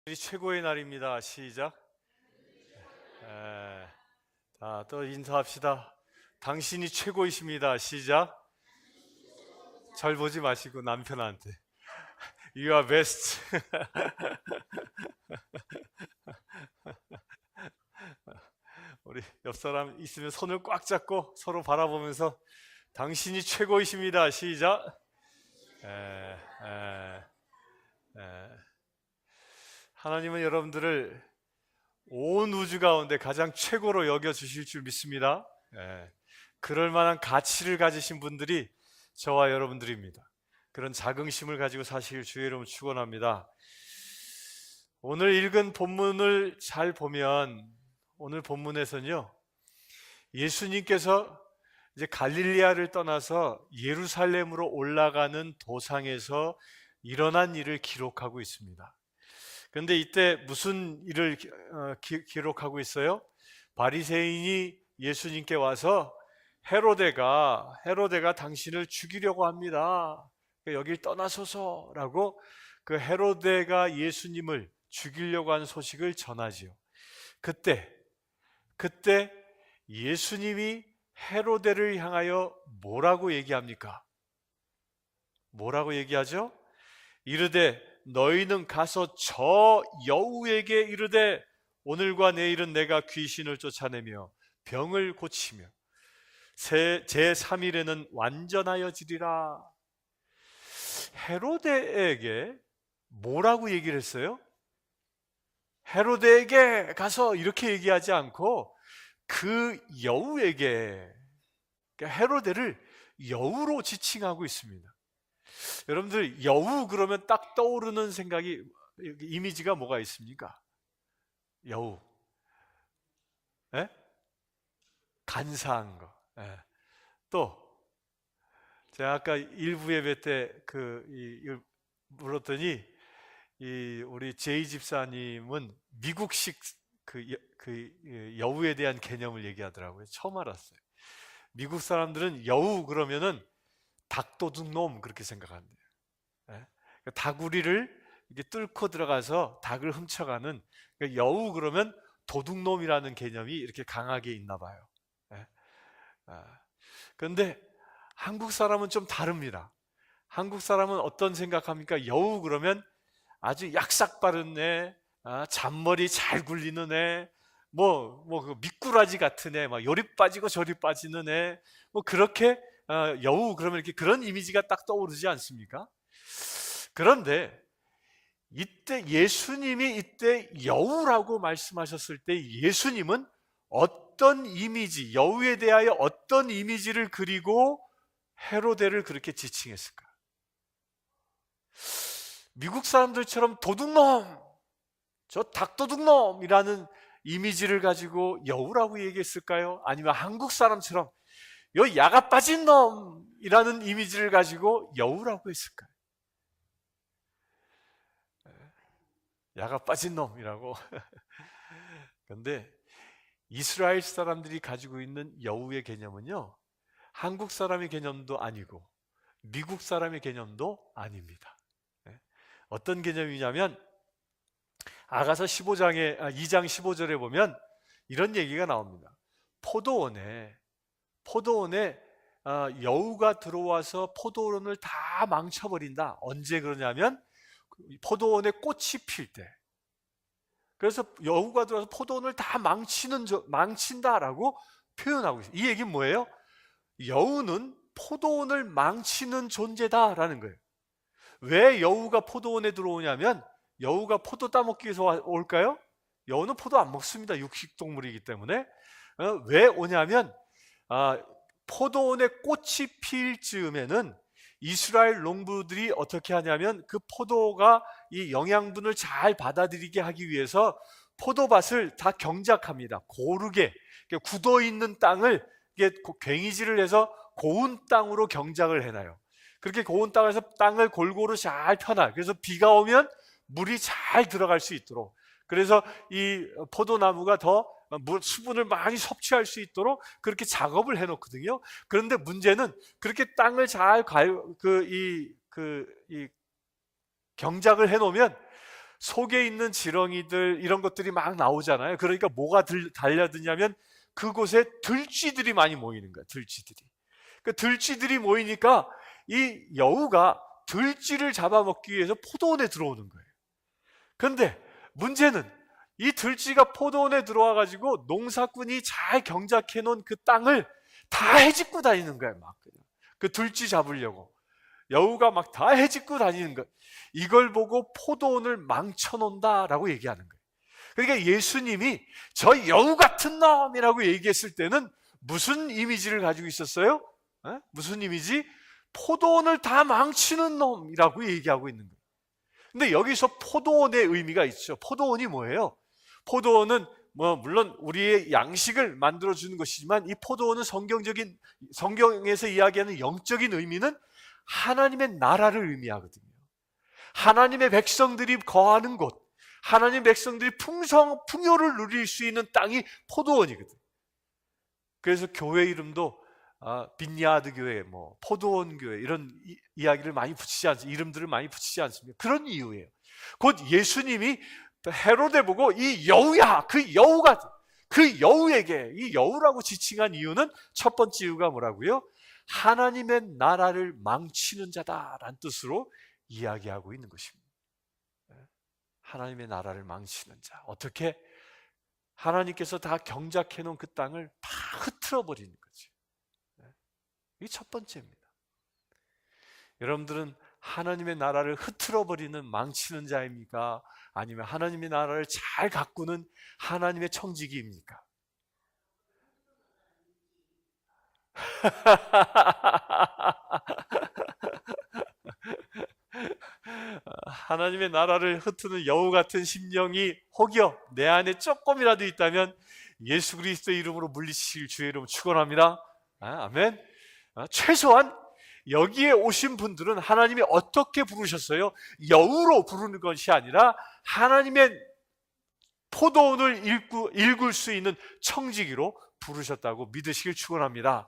오늘이 최고의 날입니다. 시작. 에, 자, 또 인사합시다. 당신이 최고이십니다. 시작. 절 보지 마시고 남편한테 You are best. 우리 옆 사람 있으면 손을 꽉 잡고 서로 바라보면서 당신이 최고이십니다. 시작. 에, 에, 에. 하나님은 여러분들을 온 우주 가운데 가장 최고로 여겨주실 줄 믿습니다. 그럴 만한 가치를 가지신 분들이 저와 여러분들입니다. 그런 자긍심을 가지고 사실 주의 이름을 축원합니다. 오늘 읽은 본문을 잘 보면 오늘 본문에서는요, 예수님께서 이제 갈릴리아를 떠나서 예루살렘으로 올라가는 도상에서 일어난 일을 기록하고 있습니다. 그런데 이때 무슨 일을 기록하고 있어요? 바리새인이 예수님께 와서 헤로데가 당신을 죽이려고 합니다. 여길 떠나소서라고 그 헤로데가 예수님을 죽이려고 하는 소식을 전하지요. 그때 예수님이 헤로데를 향하여 뭐라고 얘기합니까? 뭐라고 얘기하죠? 이르되 너희는 가서 저 여우에게 이르되 오늘과 내일은 내가 귀신을 쫓아내며 병을 고치며 제3일에는 완전하여지리라. 헤로데에게 뭐라고 얘기를 했어요? 헤로데에게 가서 이렇게 얘기하지 않고 그 여우에게, 그러니까 헤로데를 여우로 지칭하고 있습니다. 여러분들 여우 그러면 딱 떠오르는 생각이, 이미지가 뭐가 있습니까? 여우, 에? 간사한 거. 또 제가 아까 일부 예배 때 물었더니 우리 제이 집사님은 미국식 여우에 대한 개념을 얘기하더라고요. 처음 알았어요. 미국 사람들은 여우 그러면은 닭도둑놈 그렇게 생각한대요. 다구리를 이렇게 뚫고 들어가서 닭을 훔쳐가는, 그러니까 여우 그러면 도둑놈이라는 개념이 이렇게 강하게 있나 봐요. 그런데 한국 사람은 좀 다릅니다. 한국 사람은 어떤 생각합니까? 여우 그러면 아주 약삭 빠른 애, 잔머리 잘 굴리는 애, 그 미꾸라지 같은 애, 막 요리 빠지고 저리 빠지는 애, 그렇게 여우 그러면 이렇게 그런 이미지가 딱 떠오르지 않습니까? 그런데 예수님이 이때 여우라고 말씀하셨을 때 예수님은 어떤 이미지, 여우에 대하여 어떤 이미지를 그리고 헤로데를 그렇게 지칭했을까? 미국 사람들처럼 도둑놈, 저 닭도둑놈이라는 이미지를 가지고 여우라고 얘기했을까요? 아니면 한국 사람처럼 요 야가 빠진 놈이라는 이미지를 가지고 여우라고 했을까요? 야가 빠진 놈이라고. 그런데 이스라엘 사람들이 가지고 있는 여우의 개념은요, 한국 사람의 개념도 아니고 미국 사람의 개념도 아닙니다. 어떤 개념이냐면 아가서 2장 15절에 보면 이런 얘기가 나옵니다. 포도원에 여우가 들어와서 포도원을 다 망쳐버린다. 언제 그러냐면 포도원에 꽃이 필 때. 그래서 여우가 들어와서 포도원을 다 망친다라고 표현하고 있어요. 이 얘기는 뭐예요? 여우는 포도원을 망치는 존재다라는 거예요. 왜 여우가 포도원에 들어오냐면 여우가 포도 따먹기 위해서 올까요? 여우는 포도 안 먹습니다. 육식동물이기 때문에. 왜 오냐면 포도원에 꽃이 필 즈음에는 이스라엘 농부들이 어떻게 하냐면 그 포도가 이 영양분을 잘 받아들이게 하기 위해서 포도밭을 다 경작합니다. 고르게 굳어있는 땅을 괭이질을 해서 고운 땅으로 경작을 해놔요. 그렇게 고운 땅에서 땅을 골고루 잘 펴놔요. 그래서 비가 오면 물이 잘 들어갈 수 있도록, 그래서 이 포도나무가 더 수분을 많이 섭취할 수 있도록 그렇게 작업을 해놓거든요. 그런데 문제는 그렇게 땅을 잘 경작을 해놓으면 속에 있는 지렁이들 이런 것들이 막 나오잖아요. 그러니까 뭐가 달려드냐면 그곳에 들쥐들이 많이 모이는 거예요. 들쥐들이. 그 들쥐들이 모이니까 이 여우가 들쥐를 잡아먹기 위해서 포도원에 들어오는 거예요. 그런데 문제는 이 들쥐가 포도원에 들어와 가지고 농사꾼이 잘 경작해 놓은 그 땅을 다 헤집고 다니는 거예요. 막 그냥. 그 들쥐 잡으려고 여우가 막 다 헤집고 다니는 것. 이걸 보고 포도원을 망쳐놓는다라고 얘기하는 거예요. 그러니까 예수님이 저 여우 같은 놈이라고 얘기했을 때는 무슨 이미지를 가지고 있었어요? 무슨 이미지? 포도원을 다 망치는 놈이라고 얘기하고 있는 거예요. 근데 여기서 포도원의 의미가 있죠. 포도원이 뭐예요? 포도원은 물론 우리의 양식을 만들어주는 것이지만 이 포도원은 성경에서 이야기하는 영적인 의미는 하나님의 나라를 의미하거든요. 하나님의 백성들이 거하는 곳, 하나님의 백성들이 풍요를 누릴 수 있는 땅이 포도원이거든요. 그래서 교회 이름도 빈야드 교회, 포도원 교회 이런 이야기를 많이 붙이지 않습니다. 이름들을 많이 붙이지 않습니다. 그런 이유예요. 곧 예수님이 헤로데 보고 이 여우야, 그 여우에게 이 여우라고 지칭한 이유는 첫 번째 이유가 뭐라고요? 하나님의 나라를 망치는 자다라는 뜻으로 이야기하고 있는 것입니다. 하나님의 나라를 망치는 자. 어떻게? 하나님께서 다 경작해 놓은 그 땅을 다 흐트러 버리는 거죠. 이게 첫 번째입니다. 여러분들은 하나님의 나라를 흐트러 버리는 망치는 자입니까? 아니면 하나님의 나라를 잘 가꾸는 하나님의 청지기입니까? 하나님의 나라를 흩트는 여우 같은 심령이 혹여 내 안에 조금이라도 있다면 예수 그리스도의 이름으로 물리치실 주의 이름으로 축원합니다. 아멘. 최소한 여기에 오신 분들은 하나님이 어떻게 부르셨어요? 여우로 부르는 것이 아니라 하나님의 포도원을 읽을 수 있는 청지기로 부르셨다고 믿으시길 축원합니다.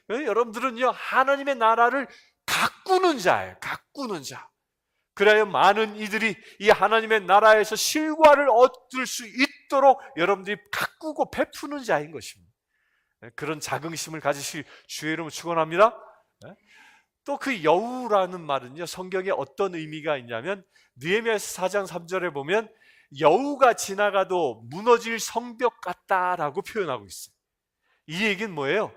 여러분들은요, 하나님의 나라를 가꾸는 자예요. 가꾸는 자. 그래야 많은 이들이 이 하나님의 나라에서 실과를 얻을 수 있도록 여러분들이 가꾸고 베푸는 자인 것입니다. 그런 자긍심을 가지실 주의 이름으로 축원합니다. 또 그 여우라는 말은요, 성경에 어떤 의미가 있냐면 느헤미야서 4장 3절에 보면 여우가 지나가도 무너질 성벽 같다라고 표현하고 있어요. 이 얘기는 뭐예요?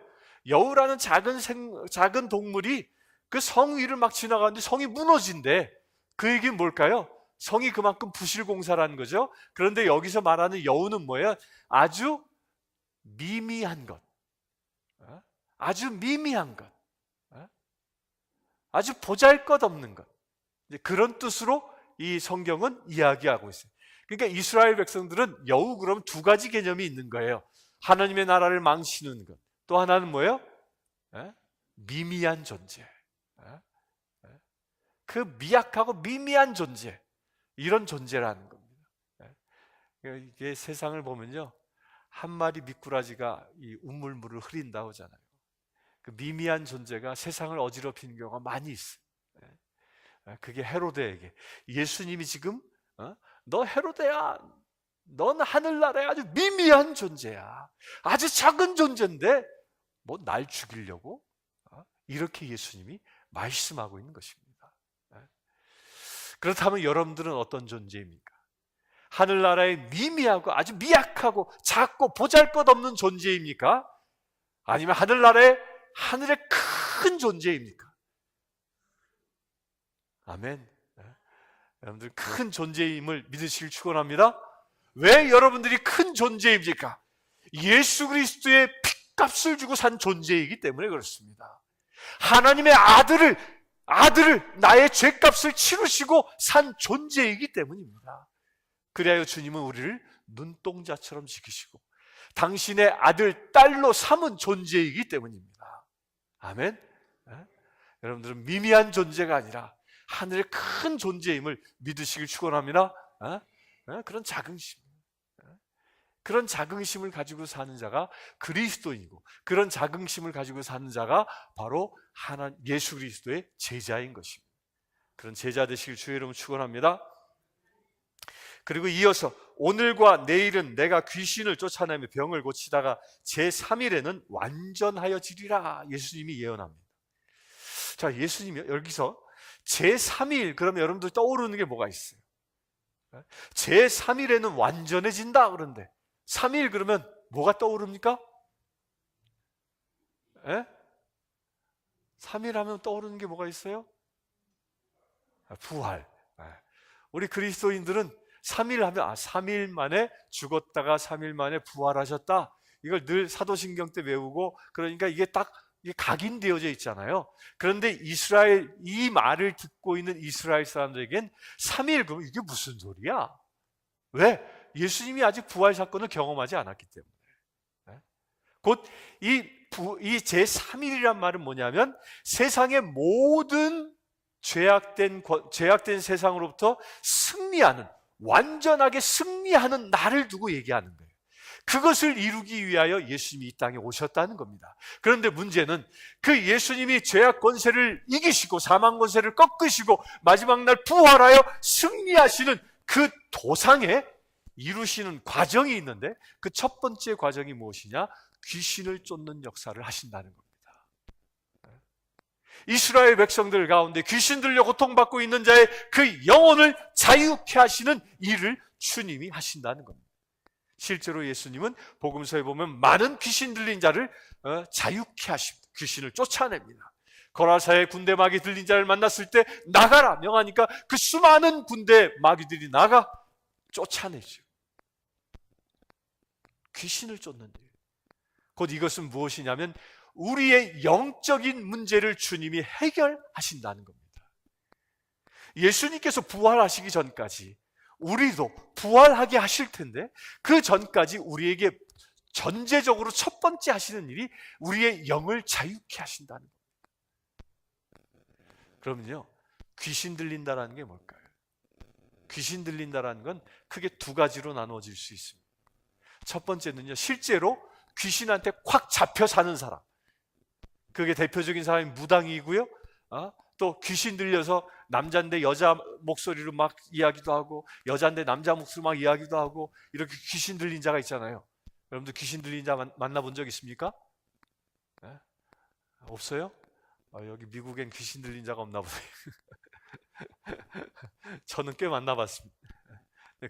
여우라는 작은 동물이 그 성 위를 막 지나가는데 성이 무너진대. 그 얘기는 뭘까요? 성이 그만큼 부실공사라는 거죠. 그런데 여기서 말하는 여우는 뭐예요? 아주 미미한 것, 아주 미미한 것, 아주 보잘것없는 것, 그런 뜻으로 이 성경은 이야기하고 있어요. 그러니까 이스라엘 백성들은 여우 그럼 두 가지 개념이 있는 거예요. 하나님의 나라를 망치는 것, 또 하나는 뭐예요? 미미한 존재. 그 미약하고 미미한 존재, 이런 존재라는 겁니다. 이게 세상을 보면요, 한 마리 미꾸라지가 이 우물물을 흐린다고 하잖아요. 그 미미한 존재가 세상을 어지럽히는 경우가 많이 있어요. 그게 헤로데에게 예수님이 지금 너 헤로데야, 넌 하늘나라의 아주 미미한 존재야, 아주 작은 존재인데 뭐 날 죽이려고? 이렇게 예수님이 말씀하고 있는 것입니다. 그렇다면 여러분들은 어떤 존재입니까? 하늘나라의 미미하고 아주 미약하고 작고 보잘것없는 존재입니까? 아니면 하늘의 큰 존재입니까? 아멘. 여러분들 큰 존재임을 믿으시길 축원합니다. 왜 여러분들이 큰 존재입니까? 예수 그리스도의 핏값을 주고 산 존재이기 때문에 그렇습니다. 하나님의 아들을 나의 죄값을 치르시고 산 존재이기 때문입니다. 그래야 주님은 우리를 눈동자처럼 지키시고 당신의 아들, 딸로 삼은 존재이기 때문입니다. 아멘. 여러분들은 미미한 존재가 아니라 하늘의 큰 존재임을 믿으시길 축원합니다. 그런 자긍심을 가지고 사는 자가 그리스도인이고, 그런 자긍심을 가지고 사는 자가 바로 예수 그리스도의 제자인 것입니다. 그런 제자 되시길 주의 이름으로 축원합니다. 그리고 이어서 오늘과 내일은 내가 귀신을 쫓아내며 병을 고치다가 제3일에는 완전하여지리라 예수님이 예언합니다. 자, 예수님이 여기서 제3일 그러면 여러분들 떠오르는 게 뭐가 있어요? 제3일에는 완전해진다 그런데 3일 그러면 뭐가 떠오릅니까? 3일 하면 떠오르는 게 뭐가 있어요? 부활. 우리 그리스도인들은 3일 하면 3일 만에 죽었다가 3일 만에 부활하셨다. 이걸 늘 사도신경 때 외우고, 그러니까 이게 딱 각인되어져 있잖아요. 그런데 이스라엘, 이 말을 듣고 있는 이스라엘 사람들에겐 3일 그러면 이게 무슨 소리야? 왜? 예수님이 아직 부활 사건을 경험하지 않았기 때문에. 곧 이 제3일이란 말은 뭐냐면 세상의 모든 죄악된 세상으로부터 승리하는, 완전하게 승리하는 날을 두고 얘기하는 거예요. 그것을 이루기 위하여 예수님이 이 땅에 오셨다는 겁니다. 그런데 문제는 그 예수님이 죄악 권세를 이기시고 사망 권세를 꺾으시고 마지막 날 부활하여 승리하시는 그 도상에 이루시는 과정이 있는데, 그 첫 번째 과정이 무엇이냐? 귀신을 쫓는 역사를 하신다는 겁니다. 이스라엘 백성들 가운데 귀신 들려 고통받고 있는 자의 그 영혼을 자유케 하시는 일을 주님이 하신다는 겁니다. 실제로 예수님은 복음서에 보면 많은 귀신 들린 자를 자유케 하십니다. 귀신을 쫓아냅니다. 거라사의 군대 마귀 들린 자를 만났을 때 나가라 명하니까 그 수많은 군대 마귀들이 나가 쫓아내죠. 귀신을 쫓는 일. 곧 이것은 무엇이냐면 우리의 영적인 문제를 주님이 해결하신다는 겁니다. 예수님께서 부활하시기 전까지 우리도 부활하게 하실 텐데, 그 전까지 우리에게 전제적으로 첫 번째 하시는 일이 우리의 영을 자유케 하신다는 겁니다. 그러면요, 귀신 들린다라는 게 뭘까요? 귀신 들린다라는 건 크게 두 가지로 나누어질 수 있습니다. 첫 번째는요, 실제로 귀신한테 콱 잡혀 사는 사람. 그게 대표적인 사람이 무당이고요. 또 귀신 들려서 남자인데 여자 목소리로 막 이야기도 하고, 여자인데 남자 목소리로 막 이야기도 하고, 이렇게 귀신 들린 자가 있잖아요. 여러분들 귀신 들린 자 만나본 적 있습니까? 네? 없어요? 여기 미국엔 귀신 들린 자가 없나 보네요. 저는 꽤 만나봤습니다.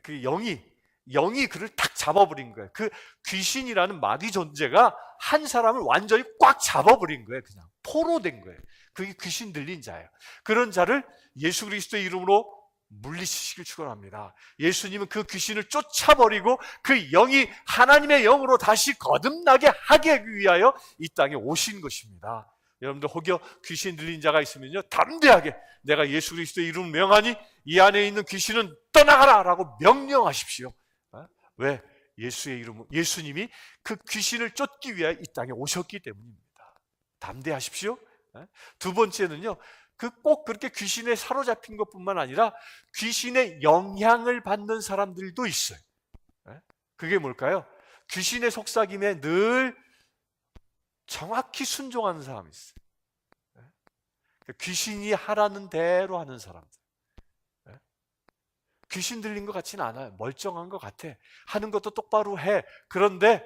그 영이 그를 탁 잡아버린 거예요. 그 귀신이라는 마귀 존재가 한 사람을 완전히 꽉 잡아버린 거예요. 그냥 포로된 거예요. 그게 귀신 들린 자예요. 그런 자를 예수 그리스도의 이름으로 물리치시길 축원합니다. 예수님은 그 귀신을 쫓아버리고 그 영이 하나님의 영으로 다시 거듭나게 하기 위하여 이 땅에 오신 것입니다. 여러분들 혹여 귀신 들린 자가 있으면요, 담대하게 내가 예수 그리스도의 이름을 명하니 이 안에 있는 귀신은 떠나가라 라고 명령하십시오. 왜? 예수의 이름으로, 예수님이 그 귀신을 쫓기 위하여 이 땅에 오셨기 때문입니다. 담대하십시오. 두 번째는요, 꼭 그렇게 귀신에 사로잡힌 것뿐만 아니라 귀신의 영향을 받는 사람들도 있어요. 그게 뭘까요? 귀신의 속삭임에 늘 정확히 순종하는 사람이 있어요. 귀신이 하라는 대로 하는 사람들. 귀신 들린 것 같지는 않아요. 멀쩡한 것 같아. 하는 것도 똑바로 해. 그런데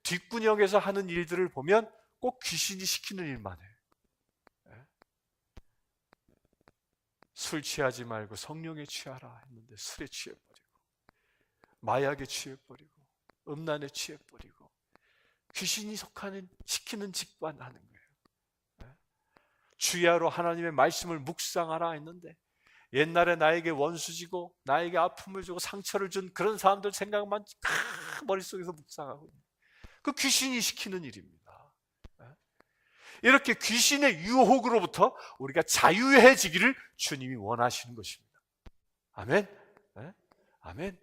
뒷구녕에서 하는 일들을 보면 꼭 귀신이 시키는 일만 해. 술 취하지 말고 성령에 취하라 했는데 술에 취해버리고, 마약에 취해버리고, 음란에 취해버리고, 귀신이 시키는 직관 하는 거예요. 주야로 하나님의 말씀을 묵상하라 했는데 옛날에 나에게 원수지고 나에게 아픔을 주고 상처를 준 그런 사람들 생각만 머릿속에서 묵상하고 있는, 그 귀신이 시키는 일입니다. 이렇게 귀신의 유혹으로부터 우리가 자유해지기를 주님이 원하시는 것입니다. 아멘. 아멘.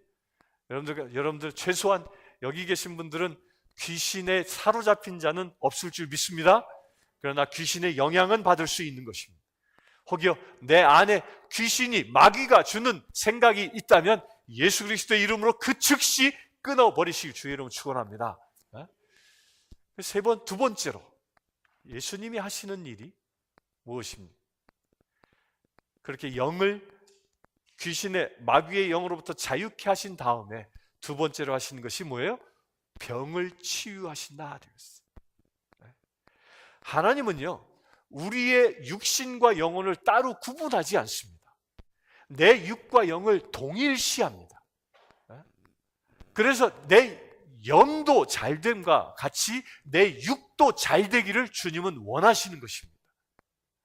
여러분들 최소한 여기 계신 분들은 귀신에 사로잡힌 자는 없을 줄 믿습니다. 그러나 귀신의 영향은 받을 수 있는 것입니다. 혹여 내 안에 귀신이, 마귀가 주는 생각이 있다면 예수 그리스도의 이름으로 그 즉시 끊어버리시길 주의 이름으로 축원합니다. 두 번째로 예수님이 하시는 일이 무엇입니까? 그렇게 영을 귀신의 마귀의 영으로부터 자유케 하신 다음에 두 번째로 하시는 것이 뭐예요? 병을 치유하신다 되었어요. 하나님은요, 우리의 육신과 영혼을 따로 구분하지 않습니다. 내 육과 영을 동일시합니다. 그래서 내 영도 잘됨과 같이 내 육도 잘 되기를 주님은 원하시는 것입니다.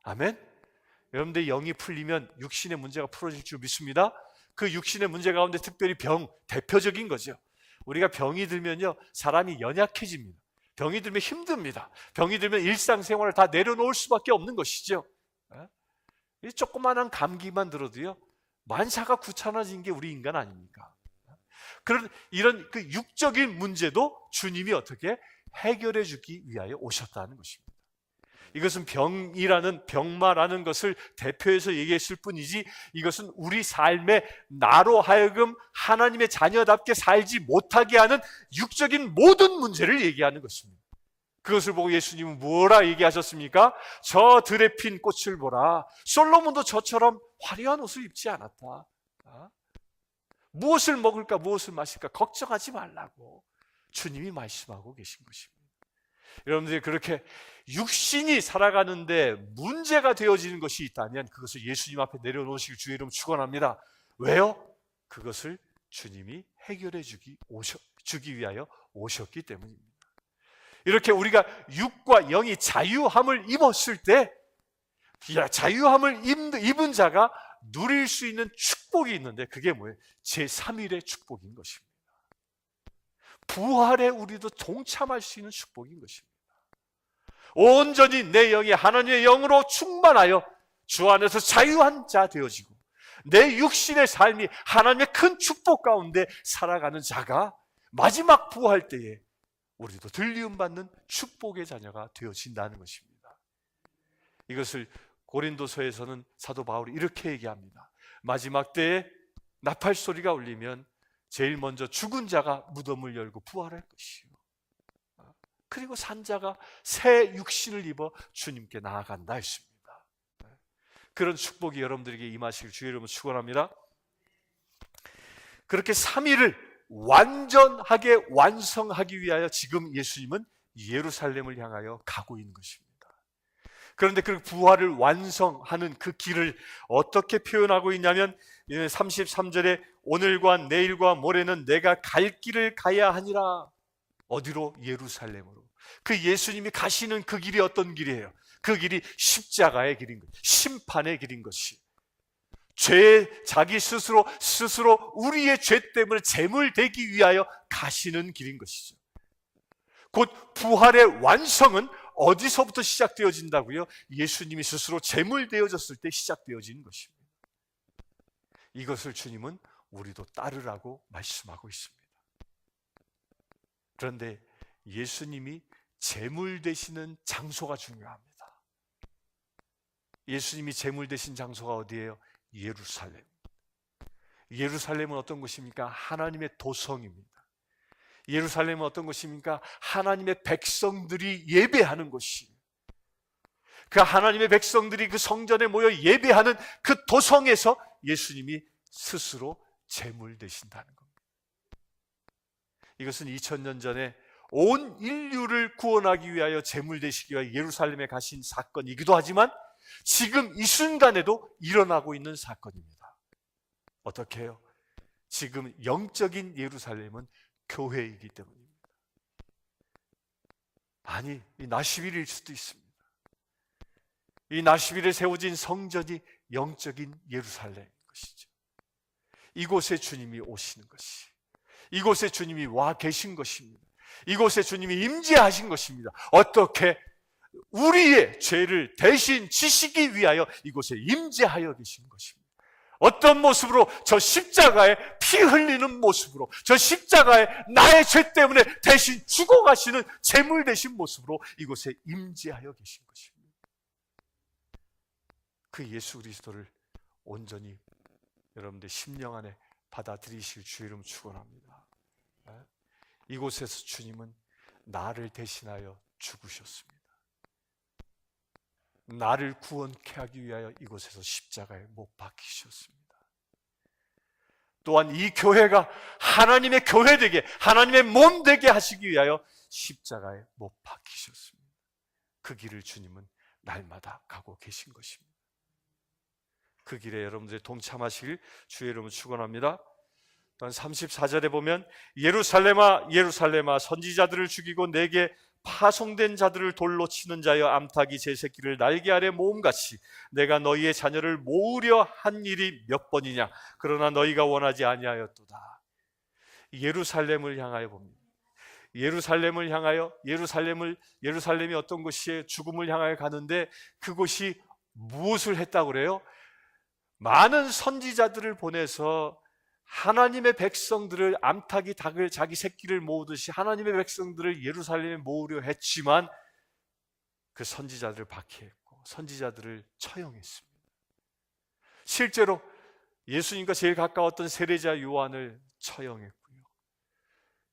아멘. 여러분들 영이 풀리면 육신의 문제가 풀어질 줄 믿습니다. 그 육신의 문제 가운데 특별히 병, 대표적인 거죠. 우리가 병이 들면요, 사람이 연약해집니다. 병이 들면 힘듭니다. 병이 들면 일상생활을 다 내려놓을 수밖에 없는 것이죠. 이 조그마한 감기만 들어도요, 만사가 귀찮아진 게 우리 인간 아닙니까? 그런 이런 그 육적인 문제도 주님이 어떻게 해결해 주기 위하여 오셨다는 것입니다. 이것은 병마라는 것을 대표해서 얘기했을 뿐이지, 이것은 우리 삶에 나로 하여금 하나님의 자녀답게 살지 못하게 하는 육적인 모든 문제를 얘기하는 것입니다. 그것을 보고 예수님은 뭐라 얘기하셨습니까? 저 들에 핀 꽃을 보라. 솔로몬도 저처럼 화려한 옷을 입지 않았다. 무엇을 먹을까 무엇을 마실까 걱정하지 말라고 주님이 말씀하고 계신 것입니다. 여러분들이 그렇게 육신이 살아가는데 문제가 되어지는 것이 있다면 그것을 예수님 앞에 내려놓으시길 주의 이름 축원합니다. 왜요? 그것을 주님이 해결해 주기 위하여 오셨기 때문입니다. 이렇게 우리가 육과 영이 자유함을 입었을 때, 자유함을 입은 자가 누릴 수 있는 축복이 있는데, 그게 뭐예요? 제3일의 축복인 것입니다. 부활에 우리도 동참할 수 있는 축복인 것입니다. 온전히 내 영이 하나님의 영으로 충만하여 주 안에서 자유한 자 되어지고, 내 육신의 삶이 하나님의 큰 축복 가운데 살아가는 자가 마지막 부활 때에 우리도 들리움 받는 축복의 자녀가 되어진다는 것입니다. 이것을 고린도서에서는 사도 바울이 이렇게 얘기합니다. 마지막 때에 나팔 소리가 울리면 제일 먼저 죽은 자가 무덤을 열고 부활할 것이요, 그리고 산자가 새 육신을 입어 주님께 나아간다 했습니다. 그런 축복이 여러분들에게 임하시길 주의 이름으로 축원합니다. 그렇게 3일을 완전하게 완성하기 위하여 지금 예수님은 예루살렘을 향하여 가고 있는 것입니다. 그런데 그 부활을 완성하는 그 길을 어떻게 표현하고 있냐면 33절에 오늘과 내일과 모레는 내가 갈 길을 가야 하니라. 어디로? 예루살렘으로. 그 예수님이 가시는 그 길이 어떤 길이에요? 그 길이 십자가의 길인 것, 심판의 길인 것이, 자기 스스로 우리의 죄 때문에 제물되기 위하여 가시는 길인 것이죠. 곧 부활의 완성은 어디서부터 시작되어진다고요? 예수님이 스스로 제물되어졌을 때 시작되어지는 것입니다. 이것을 주님은 우리도 따르라고 말씀하고 있습니다. 그런데 예수님이 제물 되시는 장소가 중요합니다. 예수님이 제물 되신 장소가 어디예요? 예루살렘. 예루살렘은 어떤 곳입니까? 하나님의 도성입니다. 예루살렘은 어떤 곳입니까? 하나님의 백성들이 예배하는 곳이, 그 하나님의 백성들이 그 성전에 모여 예배하는 그 도성에서 예수님이 스스로 제물 되신다는 겁니다. 이것은 2000년 전에 온 인류를 구원하기 위하여 제물 되시기 위하여 예루살렘에 가신 사건이기도 하지만 지금 이 순간에도 일어나고 있는 사건입니다. 어떻게 해요? 지금 영적인 예루살렘은 교회이기 때문입니다. 아니, 이 나시빌일 수도 있습니다. 이 나시빌에 세워진 성전이 영적인 예루살렘인 것이죠. 이곳에 주님이 오시는 것이, 이곳에 주님이 와 계신 것입니다. 이곳에 주님이 임재하신 것입니다. 어떻게? 우리의 죄를 대신 지시기 위하여 이곳에 임재하여 계신 것입니다. 어떤 모습으로? 저 십자가에 피 흘리는 모습으로, 저 십자가에 나의 죄 때문에 대신 죽어가시는 제물 되신 모습으로 이곳에 임재하여 계신 것입니다. 그 예수 그리스도를 온전히 여러분들 심령 안에 받아들이실 주의 이름 축원합니다. 이곳에서 주님은 나를 대신하여 죽으셨습니다. 나를 구원케 하기 위하여 이곳에서 십자가에 못 박히셨습니다. 또한 이 교회가 하나님의 교회 되게, 하나님의 몸 되게 하시기 위하여 십자가에 못 박히셨습니다. 그 길을 주님은 날마다 가고 계신 것입니다. 그 길에 여러분들이 동참하시길 주의 이름으로 축원합니다. 또한 34절에 보면 예루살렘아 예루살렘아 선지자들을 죽이고 내게 파송된 자들을 돌로 치는 자여 암탉이 제 새끼를 날개 아래 모음같이 내가 너희의 자녀를 모으려 한 일이 몇 번이냐. 그러나 너희가 원하지 아니하였도다. 예루살렘을 향하여 봅니다. 예루살렘을 향하여 예루살렘이 어떤 곳이에요? 죽음을 향하여 가는데 그곳이 무엇을 했다고 그래요? 많은 선지자들을 보내서 하나님의 백성들을, 암탉이 닭을 자기 새끼를 모으듯이 하나님의 백성들을 예루살렘에 모으려 했지만 그 선지자들을 박해했고 선지자들을 처형했습니다. 실제로 예수님과 제일 가까웠던 세례자 요한을 처형했고요.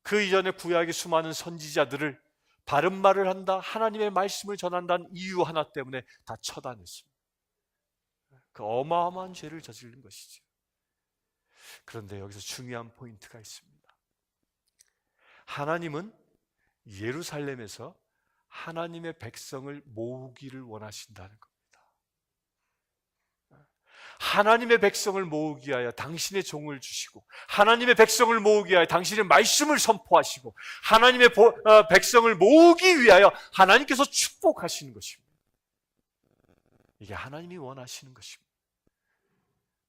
그 이전에 구약의 수많은 선지자들을 바른 말을 한다, 하나님의 말씀을 전한다는 이유 하나 때문에 다 처단했습니다. 그 어마어마한 죄를 저지른 것이죠. 그런데 여기서 중요한 포인트가 있습니다. 하나님은 예루살렘에서 하나님의 백성을 모으기를 원하신다는 겁니다. 하나님의 백성을 모으기 위하여 당신의 종을 주시고 하나님의 백성을 모으기 위하여 당신의 말씀을 선포하시고 하나님의 백성을 모으기 위하여 하나님께서 축복하시는 것입니다. 이게 하나님이 원하시는 것입니다.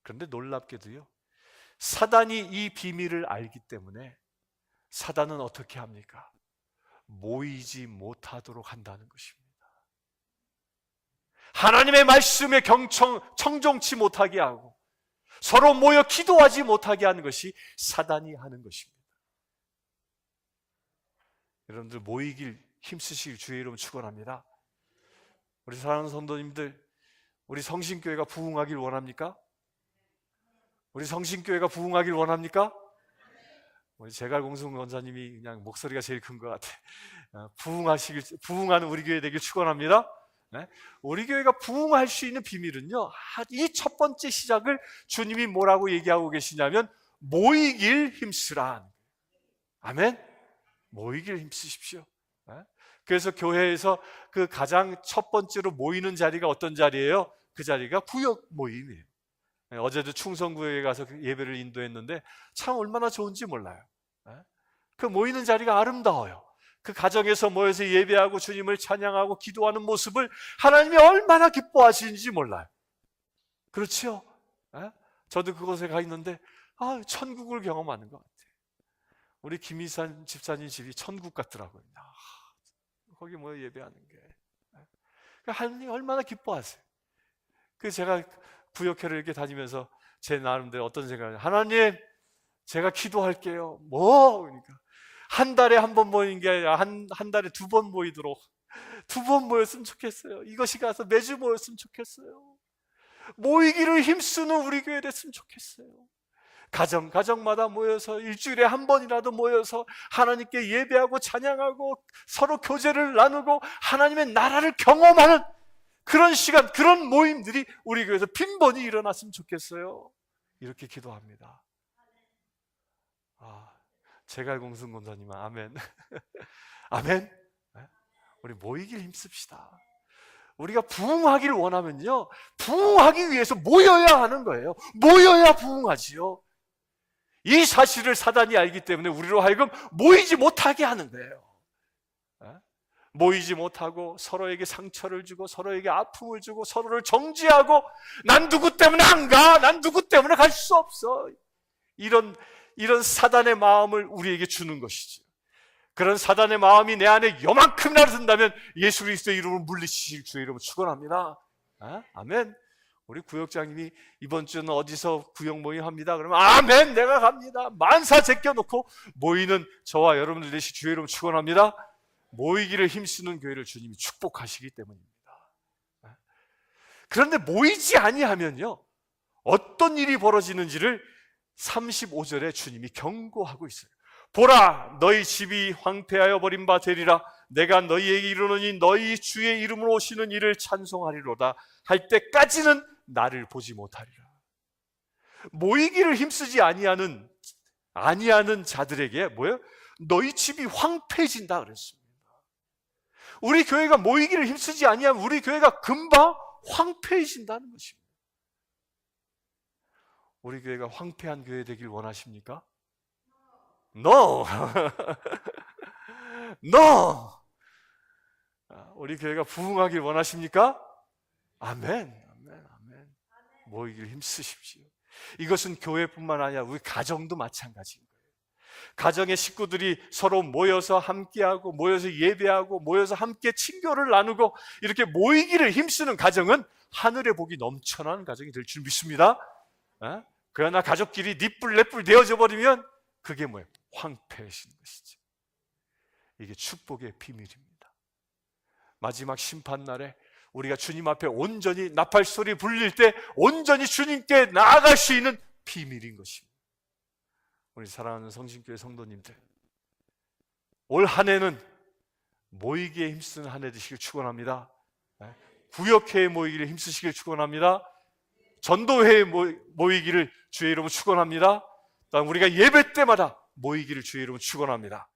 그런데 놀랍게도요, 사단이 이 비밀을 알기 때문에 사단은 어떻게 합니까? 모이지 못하도록 한다는 것입니다. 하나님의 말씀에 청종치 못하게 하고 서로 모여 기도하지 못하게 하는 것이 사단이 하는 것입니다. 여러분들 모이길 힘쓰시길 주의 이름 축원합니다. 우리 사랑하는 성도님들, 우리 성신교회가 부흥하길 원합니까? 우리 성신교회가 부흥하길 원합니까? 우리 제갈공승 권사님이 그냥 목소리가 제일 큰 것 같아. 부흥하는 우리 교회 되길 축원합니다. 네? 우리 교회가 부흥할 수 있는 비밀은요, 이 첫 번째 시작을 주님이 뭐라고 얘기하고 계시냐면 모이길 힘쓰라. 아멘? 모이길 힘쓰십시오. 네? 그래서 교회에서 그 가장 첫 번째로 모이는 자리가 어떤 자리예요? 그 자리가 구역 모임이에요. 어제도 충성구역에 가서 예배를 인도했는데 참 얼마나 좋은지 몰라요. 그 모이는 자리가 아름다워요. 그 가정에서 모여서 예배하고 주님을 찬양하고 기도하는 모습을 하나님이 얼마나 기뻐하시는지 몰라요. 그렇죠? 저도 그곳에 가 있는데 천국을 경험하는 것 같아요. 우리 김희산 집사님 집이 천국 같더라고요. 거기 모여 예배하는 게. 하나님이 얼마나 기뻐하세요. 그 제가 구역회를 이렇게 다니면서 제 나름대로 어떤 생각을, 하나님 제가 기도할게요. 그러니까 한 달에 한 번 모이는 게 아니라 한 달에 2번 모이도록 2번 모였으면 좋겠어요. 이것이 가서 매주 모였으면 좋겠어요. 모이기를 힘쓰는 우리 교회 됐으면 좋겠어요. 가정마다 모여서 일주일에 한 번이라도 모여서 하나님께 예배하고 찬양하고 서로 교제를 나누고 하나님의 나라를 경험하는 그런 시간, 그런 모임들이 우리 교회에서 빈번히 일어났으면 좋겠어요. 이렇게 기도합니다. 제갈공승 권사님 아멘. 아멘. 우리 모이길 힘씁시다. 우리가 부흥하기를 원하면요, 부흥하기 위해서 모여야 하는 거예요. 모여야 부흥하지요. 이 사실을 사단이 알기 때문에 우리로 하여금 모이지 못하게 하는 거예요. 모이지 못하고 서로에게 상처를 주고 서로에게 아픔을 주고 서로를 정죄하고 난 누구 때문에 안 가? 난 누구 때문에 갈 수 없어? 이런 사단의 마음을 우리에게 주는 것이죠. 그런 사단의 마음이 내 안에 요만큼이라도 든다면 예수 그리스도의 이름으로 물리치실 주의 이름으로 축원합니다. 아멘. 우리 구역장님이 이번 주는 어디서 구역 모임 합니다. 그러면 아멘, 내가 갑니다. 만사 제껴놓고 모이는 저와 여러분들 되시 주의 이름으로 축원합니다. 모이기를 힘쓰는 교회를 주님이 축복하시기 때문입니다. 그런데 모이지 아니하면요, 어떤 일이 벌어지는지를 35절에 주님이 경고하고 있어요. 보라, 너희 집이 황폐하여 버린 바 되리라. 내가 너희에게 이르노니 너희 주의 이름으로 오시는 이를 찬송하리로다 할 때까지는 나를 보지 못하리라. 모이기를 힘쓰지 아니하는 자들에게 뭐예요? 너희 집이 황폐해진다 그랬습니다. 우리 교회가 모이기를 힘쓰지 아니하면 우리 교회가 금방 황폐해진다는 것입니다. 우리 교회가 황폐한 교회 되길 원하십니까? No! No! 우리 교회가 부흥하길 원하십니까? 아멘, 아멘, 아멘. 모이기를 힘쓰십시오. 이것은 교회뿐만 아니라 우리 가정도 마찬가지인 거예요. 가정의 식구들이 서로 모여서 함께하고, 모여서 예배하고, 모여서 함께 친교를 나누고, 이렇게 모이기를 힘쓰는 가정은 하늘의 복이 넘쳐나는 가정이 될 줄 믿습니다. 그러나 가족끼리 니뿔 내뿔 되어져 버리면 그게 뭐예요? 황폐해지는 것이죠. 이게 축복의 비밀입니다. 마지막 심판날에 우리가 주님 앞에 온전히 나팔소리 불릴 때 온전히 주님께 나아갈 수 있는 비밀인 것입니다. 우리 사랑하는 성신교회 성도님들, 올 한 해는 모이기에 힘쓰는 한 해 되시길 축원합니다. 구역회에 모이기를 힘쓰시길 축원합니다. 전도회에 모이기를 주의 이름으로 축원합니다. 우리가 예배 때마다 모이기를 주의 이름으로 축원합니다.